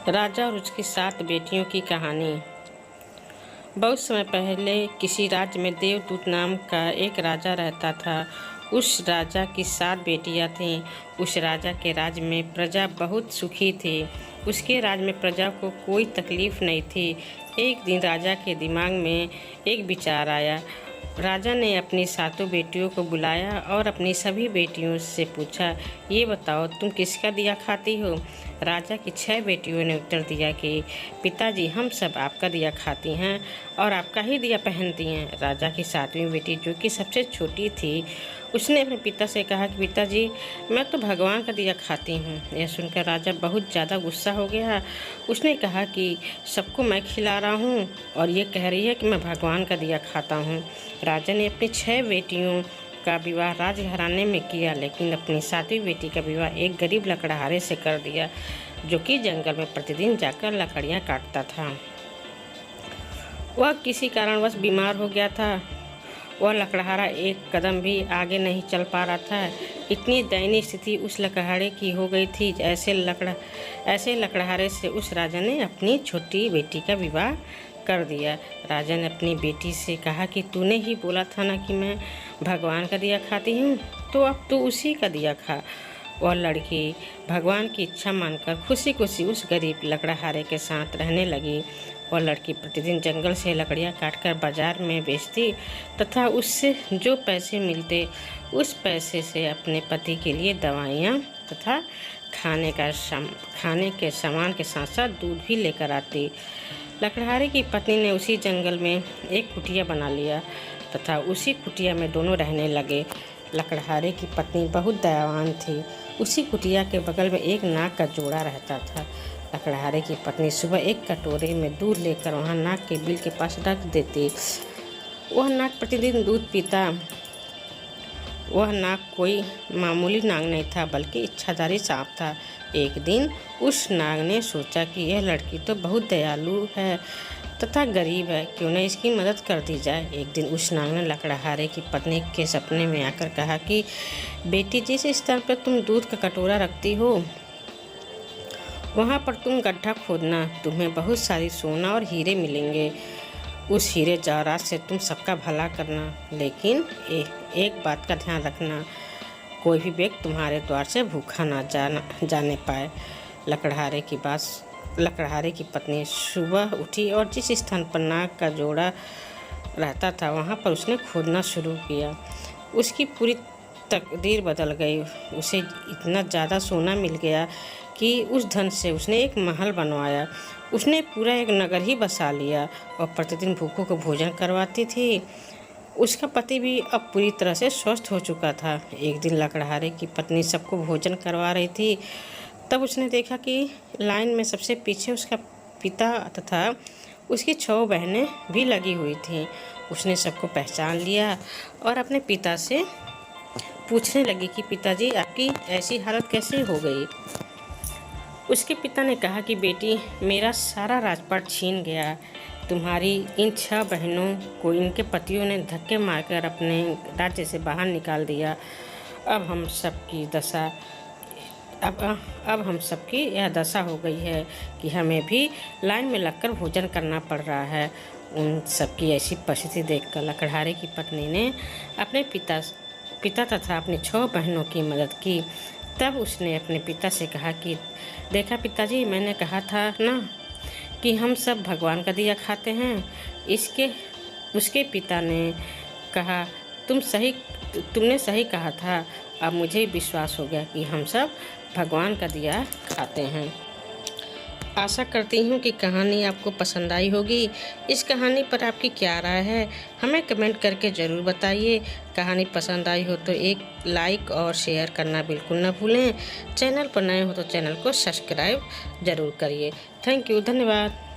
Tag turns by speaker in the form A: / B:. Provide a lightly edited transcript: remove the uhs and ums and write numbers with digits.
A: राजा और उसकी 7 बेटियों की कहानी। बहुत समय पहले किसी राज्य में देवदूत नाम का एक राजा रहता था। उस राजा की 7 बेटियां थीं। उस राजा के राज्य में प्रजा बहुत सुखी थी। उसके राज्य में प्रजा को कोई तकलीफ नहीं थी। एक दिन राजा के दिमाग में एक विचार आया। राजा ने अपनी 7 बेटियों को बुलाया और अपनी सभी बेटियों से पूछा, ये बताओ तुम किसका दिया खाती हो? राजा की 6 बेटियों ने उत्तर दिया कि पिताजी, हम सब आपका दिया खाती हैं और आपका ही दिया पहनती हैं। राजा की 7वीं बेटी, जो कि सबसे छोटी थी, उसने अपने पिता से कहा कि पिताजी, मैं तो भगवान का दिया खाती हूँ। यह सुनकर राजा बहुत ज़्यादा गुस्सा हो गया। उसने कहा कि सबको मैं खिला रहा हूँ और ये कह रही है कि मैं भगवान का दिया खाता हूँ। राजा ने अपनी 6 बेटियों का विवाह राजघराने में किया, लेकिन अपनी 7वीं बेटी का विवाह एक गरीब लकड़हारे से कर दिया, जो कि जंगल में प्रतिदिन जाकर लकड़ियाँ काटता था। वह किसी कारणवश बीमार हो गया था। वह लकड़हारा एक कदम भी आगे नहीं चल पा रहा था। इतनी दयनीय स्थिति उस लकड़हारे की हो गई थी। ऐसे लकड़हारे से उस राजा ने अपनी छोटी बेटी का विवाह कर दिया। राजा ने अपनी बेटी से कहा कि तूने ही बोला था ना कि मैं भगवान का दिया खाती हूँ, तो अब तू उसी का दिया खा। वह लड़की भगवान की इच्छा मानकर खुशी खुशी उस गरीब लकड़हारे के साथ रहने लगी। वह लड़की प्रतिदिन जंगल से लकड़ियाँ काटकर बाजार में बेचती तथा उससे जो पैसे मिलते उस पैसे से अपने पति के लिए दवाइयाँ तथा खाने के सामान के साथ साथ दूध भी लेकर आती। लकड़हारे की पत्नी ने उसी जंगल में एक कुटिया बना लिया तथा उसी कुटिया में दोनों रहने लगे। लकड़हारे की पत्नी बहुत दयावान थी। उसी कुटिया के बगल में एक नाग का जोड़ा रहता था। लकड़हारे की पत्नी सुबह एक कटोरे में दूध लेकर वहाँ नाग के बिल के पास रख देती। वह नाग प्रतिदिन दूध पीता। वह नाग कोई मामूली नाग नहीं था, बल्कि इच्छाधारी सांप था। एक दिन उस नाग ने सोचा कि यह लड़की तो बहुत दयालु है तथा गरीब है, क्यों न इसकी मदद कर दी जाए। एक दिन उस नाग ने लकड़हारे की पत्नी के सपने में आकर कहा कि बेटी, जिस स्थान पर तुम दूध का कटोरा रखती हो वहाँ पर तुम गड्ढा खोदना, तुम्हें बहुत सारी सोना और हीरे मिलेंगे। उस हीरे जवाहरात से तुम सबका भला करना, लेकिन एक बात का ध्यान रखना, कोई भी व्यक्ति तुम्हारे द्वार से भूखा ना जाने पाए। लकड़हारे की पत्नी सुबह उठी और जिस स्थान पर नाग का जोड़ा रहता था वहाँ पर उसने खोदना शुरू किया। उसकी पूरी तकदीर बदल गई। उसे इतना ज़्यादा सोना मिल गया कि उस धन से उसने एक महल बनवाया। उसने पूरा एक नगर ही बसा लिया और प्रतिदिन भूखों को भोजन करवाती थी। उसका पति भी अब पूरी तरह से स्वस्थ हो चुका था। एक दिन लकड़हारे की पत्नी सबको भोजन करवा रही थी, तब उसने देखा कि लाइन में सबसे पीछे उसका पिता तथा उसकी 6 बहनें भी लगी हुई थीं। उसने सबको पहचान लिया और अपने पिता से पूछने लगी कि पिताजी, आपकी ऐसी हालत कैसे हो गई? उसके पिता ने कहा कि बेटी, मेरा सारा राजपाट छीन गया। तुम्हारी इन 6 बहनों को इनके पतियों ने धक्के मारकर अपने राज्य से बाहर निकाल दिया। अब हम सबकी यह दशा हो गई है कि हमें भी लाइन में लगकर भोजन करना पड़ रहा है। उन सबकी ऐसी परिस्थिति देखकर लकड़हारे की पत्नी ने अपने पिता तथा अपनी 6 बहनों की मदद की। तब उसने अपने पिता से कहा कि देखा पिताजी, मैंने कहा था ना कि हम सब भगवान का दिया खाते हैं। उसके पिता ने कहा, तुमने सही कहा था। अब मुझे विश्वास हो गया कि हम सब भगवान का दिया खाते हैं। आशा करती हूँ कि कहानी आपको पसंद आई होगी। इस कहानी पर आपकी क्या राय है, हमें कमेंट करके ज़रूर बताइए। कहानी पसंद आई हो तो एक लाइक और शेयर करना बिल्कुल न भूलें। चैनल पर नए हो तो चैनल को सब्सक्राइब ज़रूर करिए। थैंक यू, धन्यवाद।